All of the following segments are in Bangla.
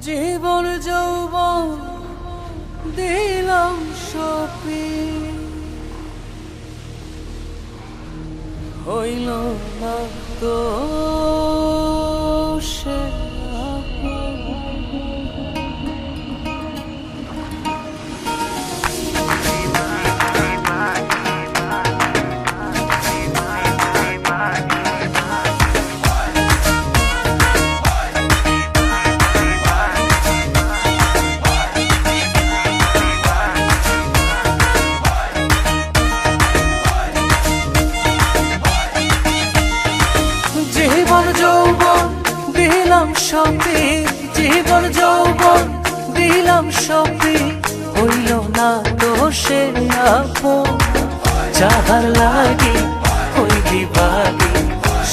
জীবন যৌবন দিলাম সপি, হইল না তো সে জীবন যৌবন দিলাম সপি, জীবন যৌবন দিলাম সপি, হইল না তো সে আপন। যাহার লাগি ওই বিভাগী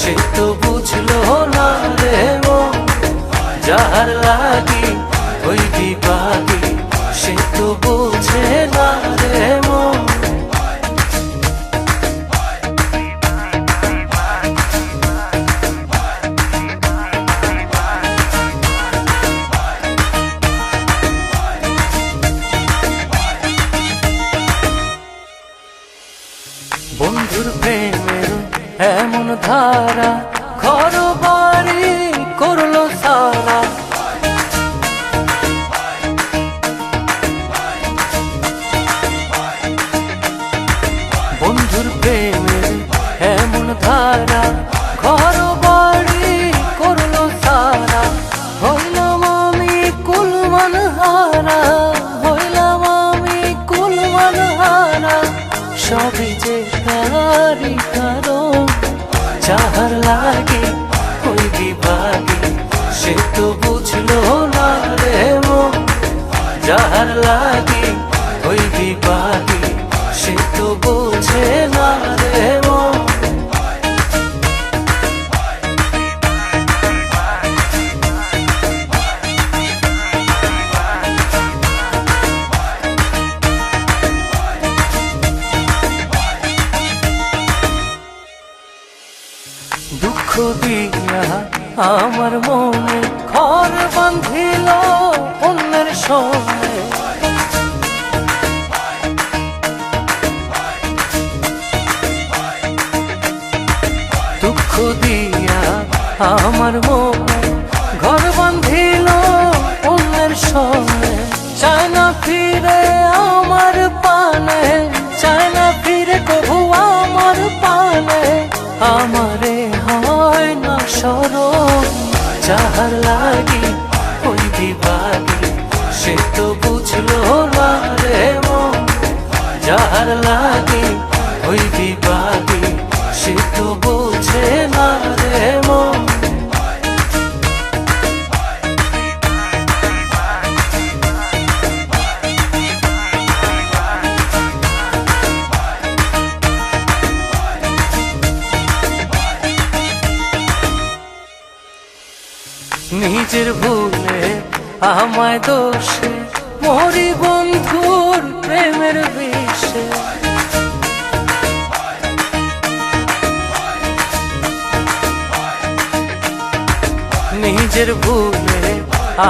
সে তো বুঝলো না রে মন। যাহার লাগি ওই বিভাগী সে তো বুঝে না রে মন। বন্ধুর প্রেমের এমন ধারা ঘর বাড়ি করলো সারা। বন্ধুর প্রেমের এমন ধারা ঘর বাড়ি করলো সারা। হইলাম আমি কুলমান হারা, হইলাম আমি কুলমান হারা। সবই যে তারি কারণ, যাহার লাগে ওই বিভাগী সে তো বুঝলো না রে মন। যাহার লাগে ওই বিভাগী সে তো বুঝে না রে মন। দুঃখ দিয়া আমার মনে ঘর বাঁধিল অন্যের সঙ্গে। দুঃখ দিয়া আমার মনে ঘর বাঁধিল অন্যের সঙ্গে। চায় না ফিরে আমার পানে, চায় না ফিরে কবু আমার পানে। আমারে হয় না স্মরণ, যাহার লাগি ওই বিভাগী সে তো বুঝলো না রে মন। যাহার লাগি ওই বিভাগী সে তো বুঝে না রে মন। নিজের ভুলে আমায় দোষে মরি বন্ধুর প্রেমের বিষে। নিজের ভুলে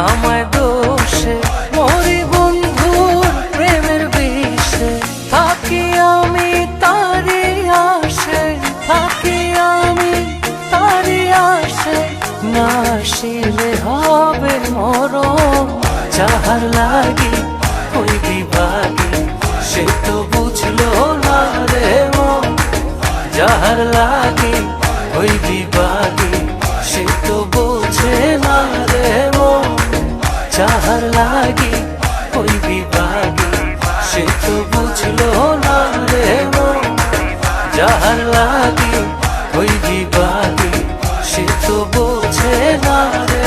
আমায় দোষে মরি বন্ধুর প্রেমের বিষে। থাকি আমি তারি আসে, থাকি আমি তারি আসে। না আসিলে হবে মরণ, যাহার লাগি ওই বিভাগী সে তো বুঝলো না রে মন। যাহার লাগি ওই বিভাগী সে তো বুঝে না রে মন। যাহার লাগি ওই বিভাগী সে তো বুঝলো না রে মন। যাহার লাগি ওই বিভাগী সে তো বোঝে না রে।